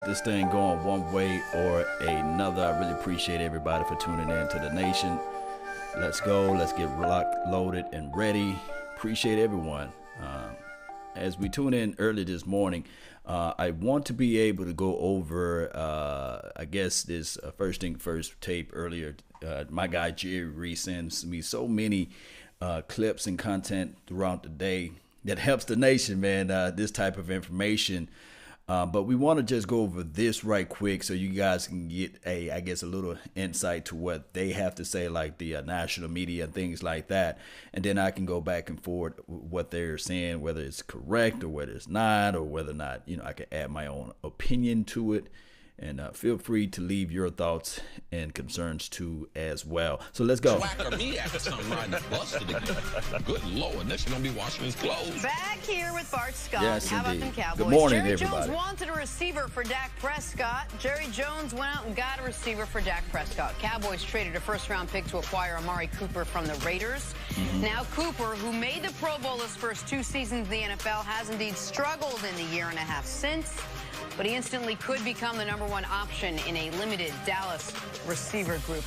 this thing going one way or another. I really appreciate everybody for tuning in to the nation. Let's go. Let's get locked, loaded, and ready. Appreciate everyone. As we tune in early this morning, I want to be able to go over, I guess, this first thing first tape earlier. My guy Jerry Reese sends me so many clips and content throughout the day that helps the nation, man. This type of information. But we want to just go over this right quick so you guys can get I guess, a little insight to what they have to say, like the national media and things like that. And then I can go back and forth what they're saying, whether it's correct or whether it's not, or whether or not, I can add my own opinion to it. And feel free to leave your thoughts and concerns too as well. So let's go. Me after something riding busted again. Good Lord, next you're gonna be washing his clothes. Back here with Bart Scott. Yes, How about indeed. them Cowboys? Good morning, Jerry everybody. Jones wanted a receiver for Dak Prescott. Jerry Jones went out and got a receiver for Dak Prescott. Cowboys traded a first-round pick to acquire Amari Cooper from the Raiders. Now Cooper, who made the Pro Bowl his first 2 seasons in the NFL, has indeed struggled in the year and a half since. But he instantly could become the #1 option in a limited Dallas receiver group.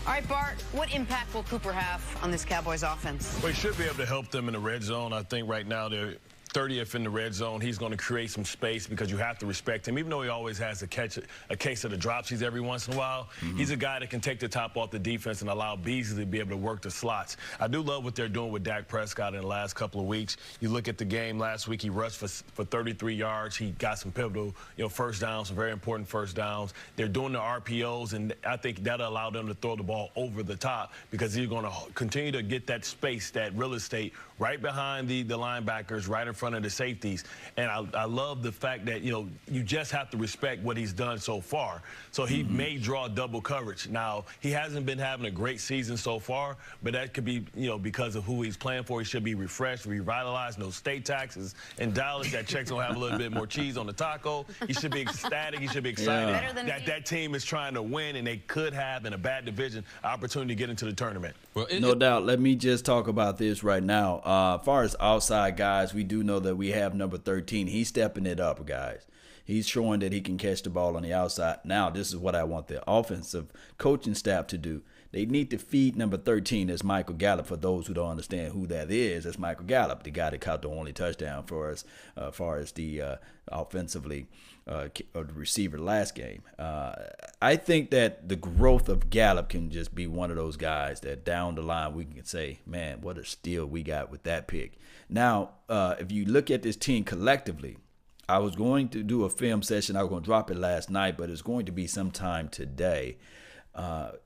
All right, Bart, what impact will Cooper have on this Cowboys offense? Well, he should be able to help them in the red zone. I think right now they're 30th in the red zone. He's going to create some space because you have to respect him. Even though he always has a case of the dropsies every once in a while, he's a guy that can take the top off the defense and allow Beasley to be able to work the slots. I do love what they're doing with Dak Prescott in the last couple of weeks. You look at the game last week, he rushed for 33 yards. He got some pivotal, first downs, some very important first downs. They're doing the RPOs, and I think that'll allow them to throw the ball over the top because he's going to continue to get that space, that real estate right behind the linebackers, right in front of the safeties. And I love the fact that, you just have to respect what he's done so far. So he may draw double coverage. Now, he hasn't been having a great season so far, but that could be, because of who he's playing for. He should be refreshed, revitalized, no state taxes. In Dallas, that check's going to have a little bit more cheese on the taco. He should be ecstatic. He should be excited that team is trying to win, and they could have, in a bad division, opportunity to get into the tournament. Well, no doubt. Let me just talk about this right now. As far as outside guys, we do know that we have number 13. He's stepping it up, guys. He's showing that he can catch the ball on the outside. Now, this is what I want the offensive coaching staff to do. They need to feed number 13 as Michael Gallup. For those who don't understand who that is, that's Michael Gallup, the guy that caught the only touchdown for us as far as the offensively the receiver last game. I think that the growth of Gallup can just be one of those guys that down the line we can say, man, what a steal we got with that pick. Now, if you look at this team collectively, I was going to do a film session. I was going to drop it last night, but it's going to be sometime today.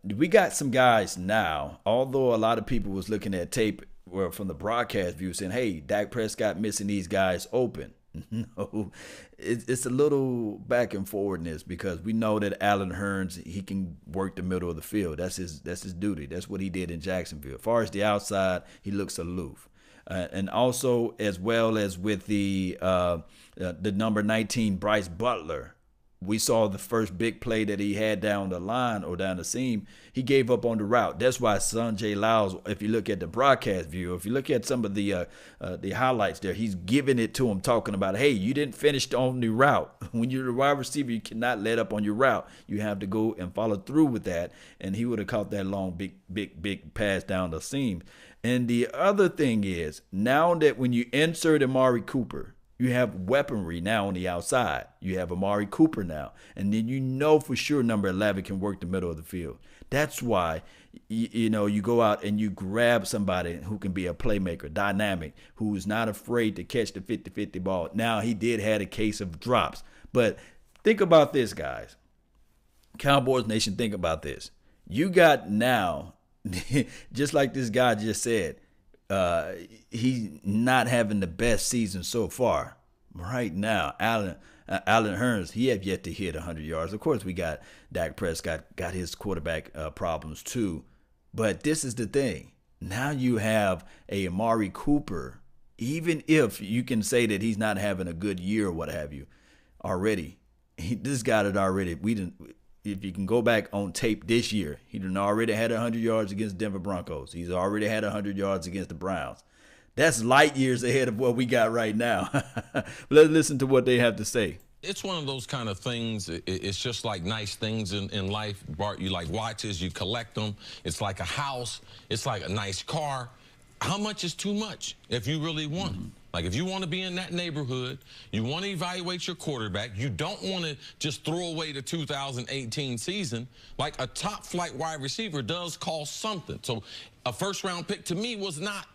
We got some guys now, although a lot of people was looking at tape from the broadcast view saying, hey, Dak Prescott missing these guys open. No, it's a little back and forwardness because we know that Allen Hurns, he can work the middle of the field. That's his duty. That's what he did in Jacksonville. As far as the outside, he looks aloof. And also, as well as with the number 19, Bryce Butler, we saw the first big play that he had down the line or down the seam. He gave up on the route. That's why Sanjay Lyles, if you look at the broadcast view, if you look at some of the highlights there, he's giving it to him, talking about, hey, you didn't finish on the route. When you're the wide receiver, you cannot let up on your route. You have to go and follow through with that. And he would have caught that long, big pass down the seam. And the other thing is, now that when you insert Amari Cooper, you have weaponry now on the outside. You have Amari Cooper now. And then for sure number 11 can work the middle of the field. That's why, you go out and you grab somebody who can be a playmaker, dynamic, who's not afraid to catch the 50-50 ball. Now, he did have a case of drops. But think about this, guys. Cowboys Nation, think about this. You got now, just like this guy just said, he's not having the best season so far. Right now, Allen Hurns, he have yet to hit 100 yards. Of course, we got Dak Prescott, got his quarterback problems too. But this is the thing. Now you have a Amari Cooper, even if you can say that he's not having a good year or what have you, already. This guy had already, if you can go back on tape this year, he done already had 100 yards against Denver Broncos. He's already had 100 yards against the Browns. That's light years ahead of what we got right now. Let's listen to what they have to say. It's one of those kind of things. It's just like nice things in life. Bart, you like watches, you collect them. It's like a house. It's like a nice car. How much is too much if you really want it? Like if you want to be in that neighborhood, you want to evaluate your quarterback, you don't want to just throw away the 2018 season, like a top flight wide receiver does cost something. So a first-round pick to me was not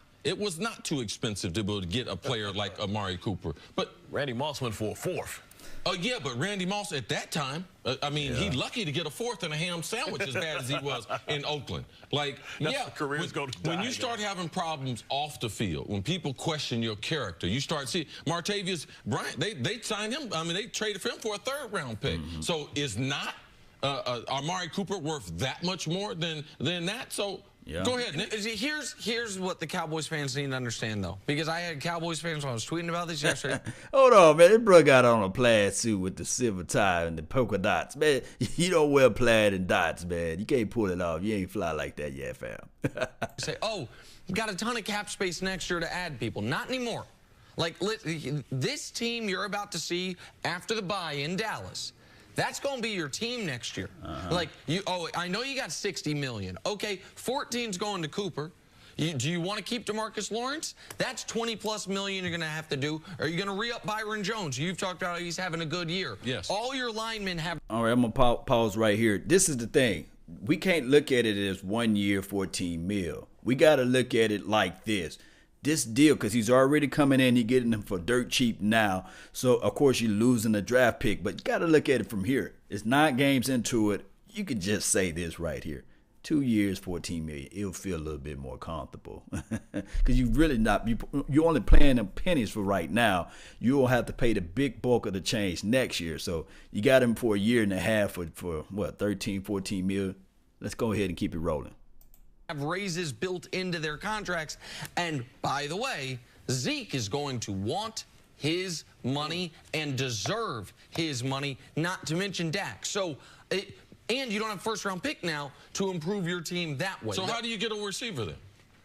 too expensive to be able to get a player like Amari Cooper. But Randy Moss went for a 4th. Oh, yeah, but Randy Moss at that time, I mean, he's lucky to get a 4th and a ham sandwich as bad as he was in Oakland. Like, when you start having problems off the field, when people question your character, you start seeing Martavius Bryant, they signed him. I mean, they traded for him for a 3rd-round pick. So is not Amari Cooper worth that much more than that? So go ahead, Nick. Here's what the Cowboys fans need to understand, though, because I had Cowboys fans when I was tweeting about this yesterday. Hold on, man. This bro got on a plaid suit with the silver tie and the polka dots. Man, you don't wear plaid and dots, man. You can't pull it off. You ain't fly like that yet, fam. Say, oh, you got a ton of cap space next year to add people. Not anymore. Like, this team you're about to see after the bye in Dallas, that's going to be your team next year. Like, I know you got $60 million. Okay, 14's going to Cooper. Do you want to keep DeMarcus Lawrence? That's $20+ million you're going to have to do. Are you going to re-up Byron Jones? You've talked about he's having a good year. Yes. All your linemen have. All right, I'm going to pause right here. This is the thing. We can't look at it as 1 year, 14 mil. We got to look at it like this. This deal, because he's already coming in, you're getting him for dirt cheap now. So, of course, you're losing the draft pick. But you got to look at it from here. It's 9 games into it. You could just say this right here. 2 years, $14 million. It'll feel a little bit more comfortable. Because you really not, you're only playing them pennies for right now. You'll have to pay the big bulk of the change next year. So you got him for a year and a half for what, 13, 14 million? Let's go ahead and keep it rolling. Have raises built into their contracts. And by the way, Zeke is going to want his money and deserve his money, not to mention Dak. So, and you don't have first-round pick now to improve your team that way. So how do you get a receiver then?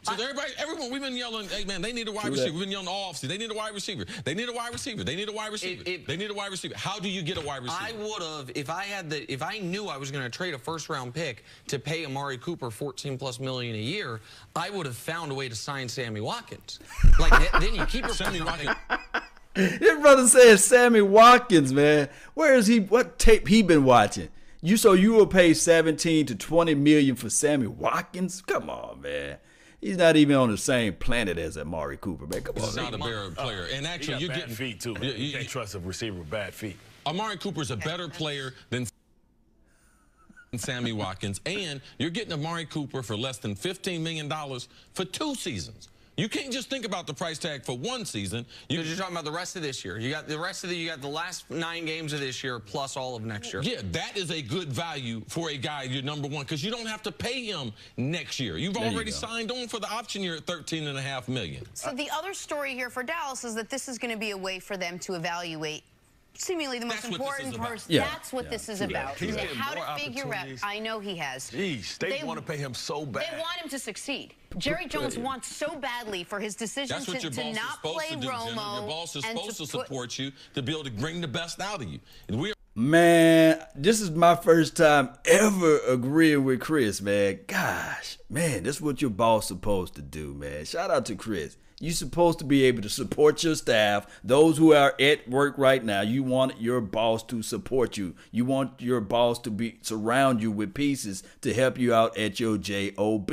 So everyone, we've been yelling, hey, man, they need a wide receiver. We've been yelling all offseason. They need a wide receiver. They need a wide receiver. They need a wide receiver. They need a wide receiver. How do you get a wide receiver? I would have, if I knew I was going to trade a first-round pick to pay Amari Cooper $14+ million a year, I would have found a way to sign Sammy Watkins. Like, then you keep Sammy Watkins. This brother says Sammy Watkins, man. Where is he? What tape he been watching? So you will pay 17 to 20 million for Sammy Watkins? Come on, man. He's not even on the same planet as Amari Cooper, man. Come on. He's not a better player. And actually, you're getting feet too. You can't trust a receiver with bad feet. Amari Cooper's a better player than Sammy Watkins, and you're getting Amari Cooper for less than $15 million for 2 seasons. You can't just think about the price tag for 1 season. You're talking about the rest of this year. You got the rest of you got the last 9 games of this year plus all of next year. Yeah, that is a good value for a guy, you're #1, because you don't have to pay him next year. You've already signed on for the option year at $13.5 million. So the other story here for Dallas is that this is going to be a way for them to evaluate seemingly the most important person. Yeah. That's what this is about. He's Now, getting how more to figure out. opportunities. I know he has. Jeez, they want to pay him so bad. They want him to succeed. Jerry Jones wants so badly for his decision That's what your to boss is not supposed play to do, Romo. Jenna. Your boss is supposed to support you to be able to bring the best out of you. And we're Man, this is my first time ever agreeing with Chris, man. Gosh, man, that's what your boss supposed to do, man. Shout out to Chris. You're supposed to be able to support your staff, those who are at work right now. You want your boss to support you. You want your boss to surround you with pieces to help you out at your job.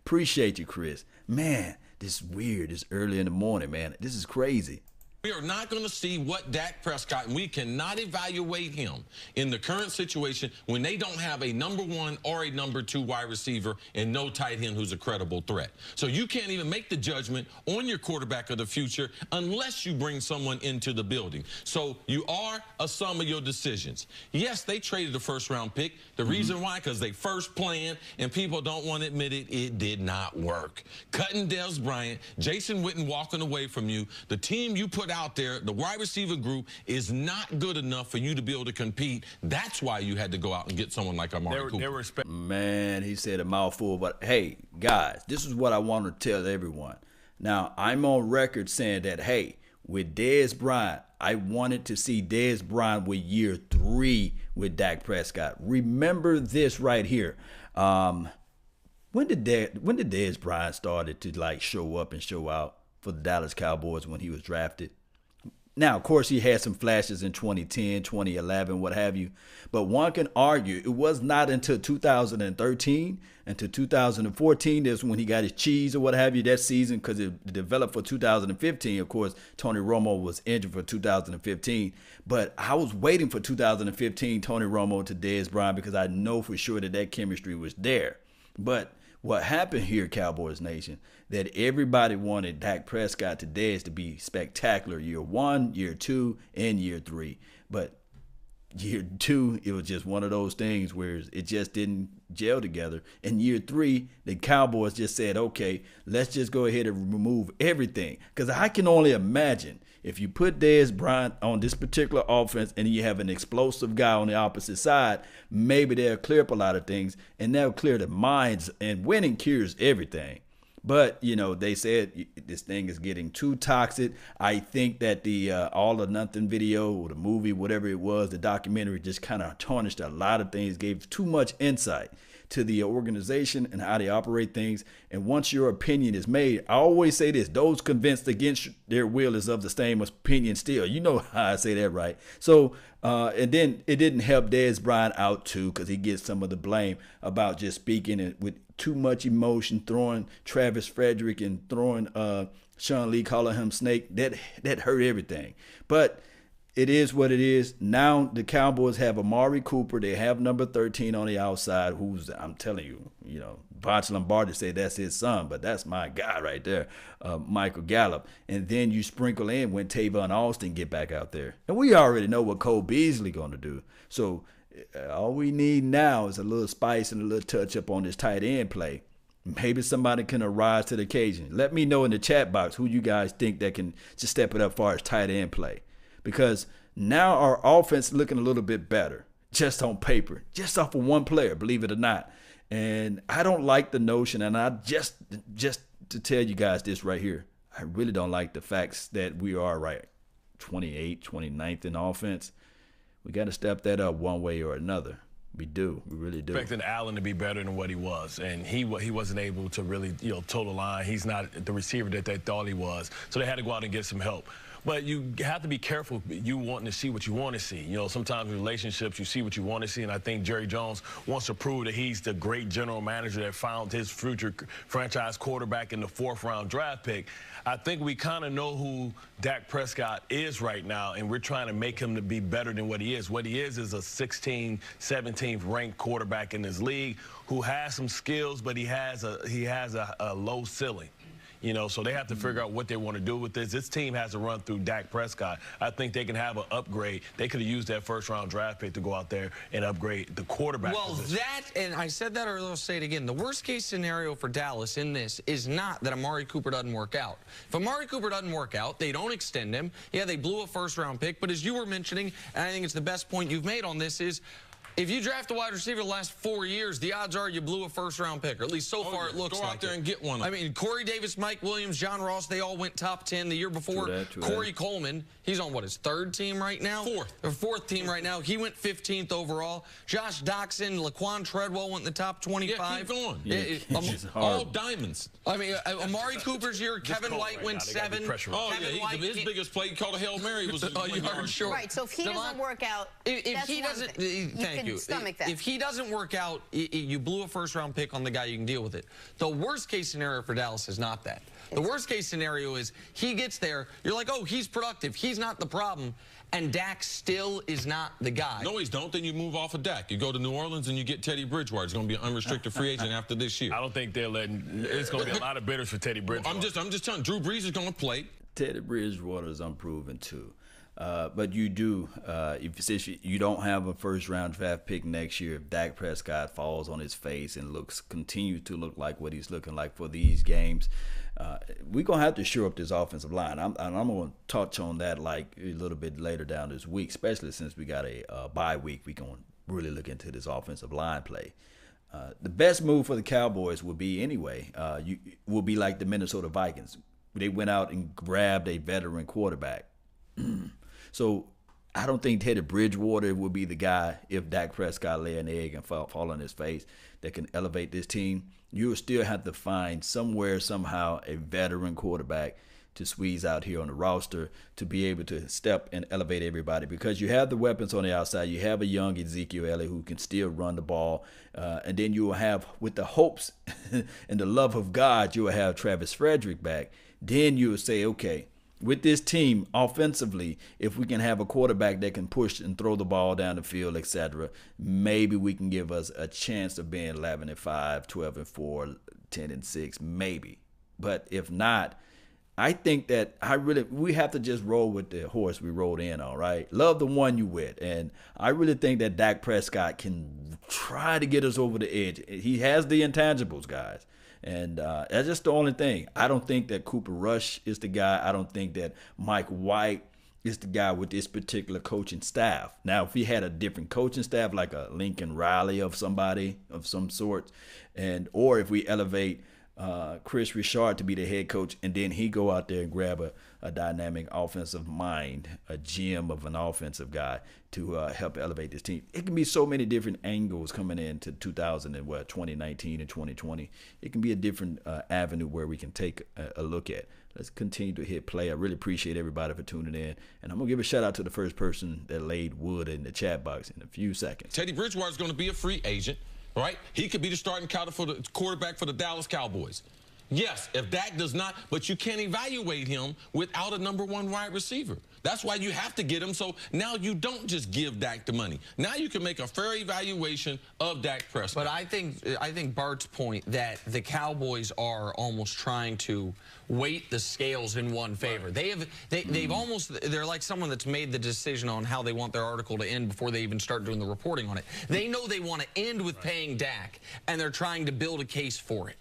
Appreciate you, Chris. Man, this is weird. It's early in the morning, man. This is crazy. We are not going to see what Dak Prescott, and we cannot evaluate him in the current situation when they don't have a #1 or a #2 wide receiver and no tight end who's a credible threat. So you can't even make the judgment on your quarterback of the future unless you bring someone into the building. So you are a sum of your decisions. Yes, they traded the first-round pick. The reason why, because they first planned, and people don't want to admit it, it did not work. Cutting Dez Bryant, Jason Witten walking away from you, the team you put out there, the wide receiver group is not good enough for you to be able to compete. That's why you had to go out and get someone like Amari Cooper. Man, he said a mouthful, but hey, guys, this is what I want to tell everyone. Now, I'm on record saying that, hey, with Dez Bryant, I wanted to see Dez Bryant with year 3 with Dak Prescott. Remember this right here. When did Dez Bryant started to like show up and show out for the Dallas Cowboys when he was drafted? Now, of course, he had some flashes in 2010, 2011, what have you. But one can argue it was not until 2013, until 2014, that's when he got his cheese or what have you that season, because it developed for 2015. Of course, Tony Romo was injured for 2015. But I was waiting for 2015 Tony Romo to Dez Bryant because I know for sure that chemistry was there. But what happened here, Cowboys Nation, that everybody wanted Dak Prescott to Dez to be spectacular year 1, year 2, and year 3. But year 2, it was just one of those things where it just didn't gel together. In year 3, the Cowboys just said, okay, let's just go ahead and remove everything. Because I can only imagine if you put Dez Bryant on this particular offense and you have an explosive guy on the opposite side, maybe they'll clear up a lot of things and they'll clear the minds, and winning cures everything. But, you know, they said this thing is getting too toxic. I think that the All or Nothing video or the movie, whatever it was, the documentary just kind of tarnished a lot of things, gave too much insight to the organization and how they operate things. And once your opinion is made, I always say this: those convinced against their will is of the same opinion still. You know how I say that, right? So, and then it didn't help Dez Bryant out too, because he gets some of the blame about just speaking with too much emotion, throwing Travis Frederick and throwing Sean Lee, calling him Snake. That hurt everything. But it is what it is. Now the Cowboys have Amari Cooper. They have number 13 on the outside, who's, I'm telling you, you know, Bonch Lombardi say that's his son, but that's my guy right there, Michael Gallup. And then you sprinkle in when Tavon Austin get back out there. And we already know what Cole Beasley going to do. So all we need now is a little spice and a little touch up on this tight end play. Maybe somebody can arise to the occasion. Let me know in the chat box who you guys think that can just step it up as far as tight end play. Because now our offense looking a little bit better, just on paper, just off of one player, believe it or not. And I don't like the notion, and I just to tell you guys this right here, I really don't like the facts that we are right 28th, 29th in offense. We got to step that up one way or another. We do. We really do. Expecting Allen to be better than what he was, and he wasn't able to really, toe the line. He's not the receiver that they thought he was, so they had to go out and get some help. But you have to be careful, you wanting to see what you want to see. Sometimes in relationships, you see what you want to see, and I think Jerry Jones wants to prove that he's the great general manager that found his future franchise quarterback in the 4th-round draft pick. I think we kind of know who Dak Prescott is right now, and we're trying to make him to be better than what he is. What he is a 16th, 17th ranked quarterback in this league who has some skills, but he has a low ceiling. So they have to figure out what they want to do with this. This team has to run through Dak Prescott. I think they can have an upgrade. They could have used that 1st-round draft pick to go out there and upgrade the quarterback position. And I said that earlier, I'll say it again. The worst-case scenario for Dallas in this is not that Amari Cooper doesn't work out. If Amari Cooper doesn't work out, they don't extend him. Yeah, they blew a 1st-round pick. But as you were mentioning, and I think it's the best point you've made on this, is if you draft a wide receiver the last 4 years, the odds are you blew a 1st-round pick, or at least so far it looks like. Go out there and get one. I mean, Corey Davis, Mike Williams, John Ross, they all went top 10 the year before. Corey Coleman, he's on, his 3rd team right now? 4th. Or 4th team right now. He went 15th overall. Josh Doxson, Laquan Treadwell went in the top 25. Yeah, keep going. All diamonds. I mean, Amari Cooper's year, Kevin White went 7. His biggest play, he called a Hail Mary, was short. Right, so if he doesn't work out, if he doesn't, thank you. Stomach that. If he doesn't work out, you blew a 1st-round pick on the guy, you can deal with it. The worst-case scenario for Dallas is not that. The worst-case scenario is he gets there, you're like, oh, he's productive, he's not the problem, and Dak still is not the guy. No, he's don't. Then you move off of Dak. You go to New Orleans and you get Teddy Bridgewater. He's going to be an unrestricted free agent after this year. I don't think they're letting. It's going to be a lot of bidders for Teddy Bridgewater. I'm just telling you, Drew Brees is going to play. Teddy Bridgewater is unproven too. But you do, since you don't have a 1st-round draft pick next year, if Dak Prescott falls on his face and continues to look like what he's looking like for these games, we're going to have to shore up this offensive line. I'm going to touch on that like a little bit later down this week, especially since we got a bye week. We're going to really look into this offensive line play. The best move for the Cowboys would be like the Minnesota Vikings. they went out and grabbed a veteran quarterback. So I don't think Teddy Bridgewater would be the guy if Dak Prescott lay an egg and fall on his face that can elevate this team. You will still have to find somewhere, somehow, a veteran quarterback to squeeze out here on the roster to be able to step and elevate everybody, because you have the weapons on the outside. You have a young Ezekiel Elliott who can still run the ball. And then you will have, with the hopes and the love of God, you will have Travis Frederick back. Then you will say, okay, with this team offensively, if we can have a quarterback that can push and throw the ball down the field, etc., maybe we can give us a chance of being 11-5, 12-4, 10-6, maybe. But if not, I think that we have to just roll with the horse we rode in on, right? Love the one you with. And I really think that Dak Prescott can try to get us over the edge. He has the intangibles, guys. And that's just the only thing. I don't think that Cooper Rush is the guy. I don't think that Mike White is the guy with this particular coaching staff. Now, if he had a different coaching staff, like a Lincoln Riley of somebody of some sort, or if we elevate Chris Richard to be the head coach, and then he go out there and grab a dynamic offensive mind, a gem of an offensive guy to help elevate this team. It can be so many different angles coming into 2019 and 2020. It can be a different avenue where we can take a look at. Let's continue to hit play. I really appreciate everybody for tuning in. And I'm going to give a shout out to the first person that laid wood in the chat box in a few seconds. Teddy Bridgewater is going to be a free agent. Right? He could be the starting quarterback for the Dallas Cowboys. Yes, if Dak does not, but you can't evaluate him without a number 1 wide receiver. That's why you have to get him. So now you don't just give Dak the money. Now you can make a fair evaluation of Dak Prescott. But I think Bart's point that the Cowboys are almost trying to weight the scales in one favor. Right. They're like someone that's made the decision on how they want their article to end before they even start doing the reporting on it. They know they want to end with paying Dak, and they're trying to build a case for it.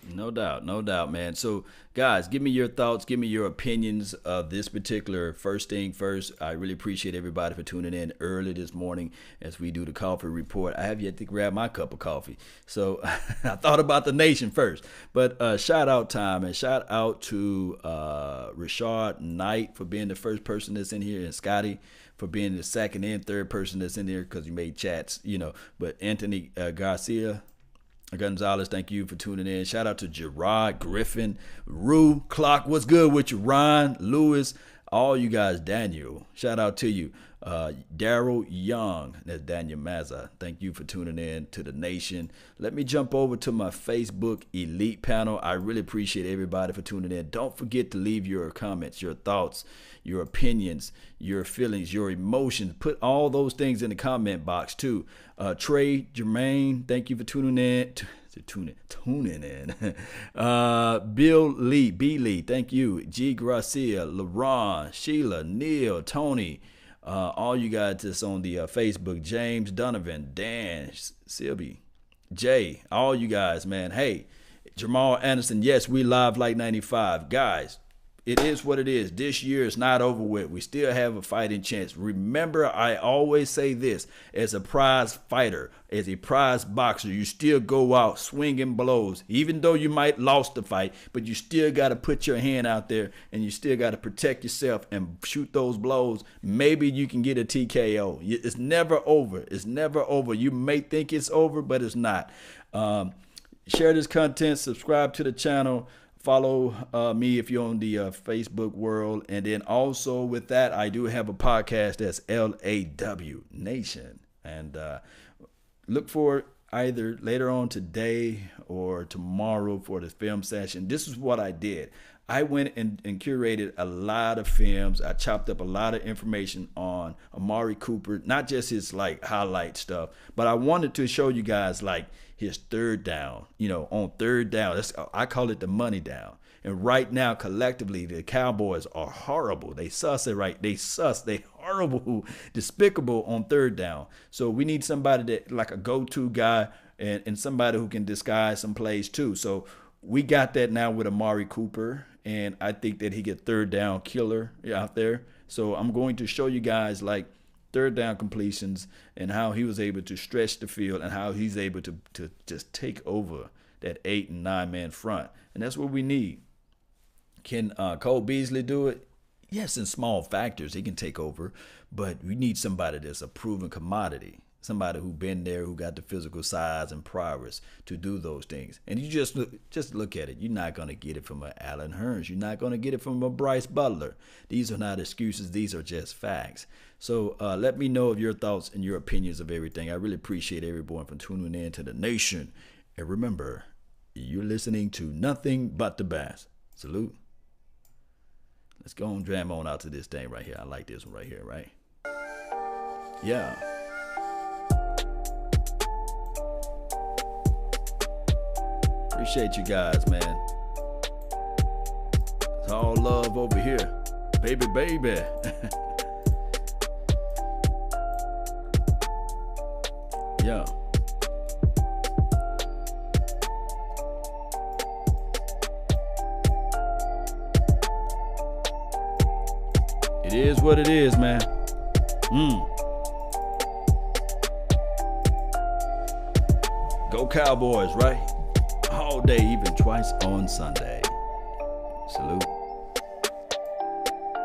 No doubt, man. So, guys, give me your thoughts. Give me your opinions of this particular First Thing First. I really appreciate everybody for tuning in early this morning as we do the coffee report. I have yet to grab my cup of coffee. So, I thought about the nation first. But shout out time, and shout out to Rashard Knight for being the first person that's in here, and Scotty for being the second and third person that's in there because you made chats, But Anthony Garcia Gonzalez, thank you for tuning in. Shout out to Gerard Griffin, Rue Clock. What's good with you? Ron, Lewis, all you guys. Daniel, shout out to you. Daryl Young, that's Daniel Mazza. Thank you for tuning in to the nation. Let me jump over to my Facebook Elite panel. I really appreciate everybody for tuning in. Don't forget to leave your comments, your thoughts, your opinions, your feelings, your emotions. Put all those things in the comment box too. Trey Jermaine, thank you for tuning in. Tuning in. Bill Lee, B. Lee, thank you. G. Gracia, LaRon, Sheila, Neil, Tony, all you guys that's on the Facebook, James Donovan, Dan, Sylvie, Jay, all you guys, man. Hey, Jamal Anderson, yes, we live like 95. Guys, it is what it is. This year is not over with. We still have a fighting chance. Remember, I always say this, as a prize fighter, as a prize boxer, you still go out swinging blows, even though you might lost the fight, but you still got to put your hand out there and you still got to protect yourself and shoot those blows. Maybe you can get a TKO. It's never over. It's never over. You may think it's over, but it's not. Share this content, subscribe to the channel. Follow me if you're on the Facebook world. And then also with that, I do have a podcast that's LAW Nation. And look for it either later on today or tomorrow for the film session. This is what I did. I went and curated a lot of films. I chopped up a lot of information on Amari Cooper, not just his highlight stuff, but I wanted to show you guys his third down, on third down. I call it the money down. And right now, collectively, the Cowboys are horrible. They suss it, right? They horrible, despicable on third down. So we need somebody that like a go-to guy and somebody who can disguise some plays too. So we got that now with Amari Cooper. And I think that he get third down killer out there. So I'm going to show you guys third down completions and how he was able to stretch the field and how he's able to just take over that 8 and 9 man front. And that's what we need. Can Cole Beasley do it? Yes, in small factors, he can take over, but we need somebody that's a proven commodity, somebody who been there, who got the physical size and prowess to do those things. And you just look at it. You're not going to get it from a Allen Hurns. You're not going to get it from a Bryce Butler. These are not excuses. These are just facts. So let me know of your thoughts and your opinions of everything. I really appreciate everyone for tuning in to the nation. And remember, you're listening to nothing but the best. Salute. Let's go and jam on out to this thing right here. I like this one right here, right? Yeah. Appreciate you guys, man. It's all love over here. Baby, baby. Yeah. It is what it is, man. Go Cowboys, right? All day, even twice on Sunday. Salute.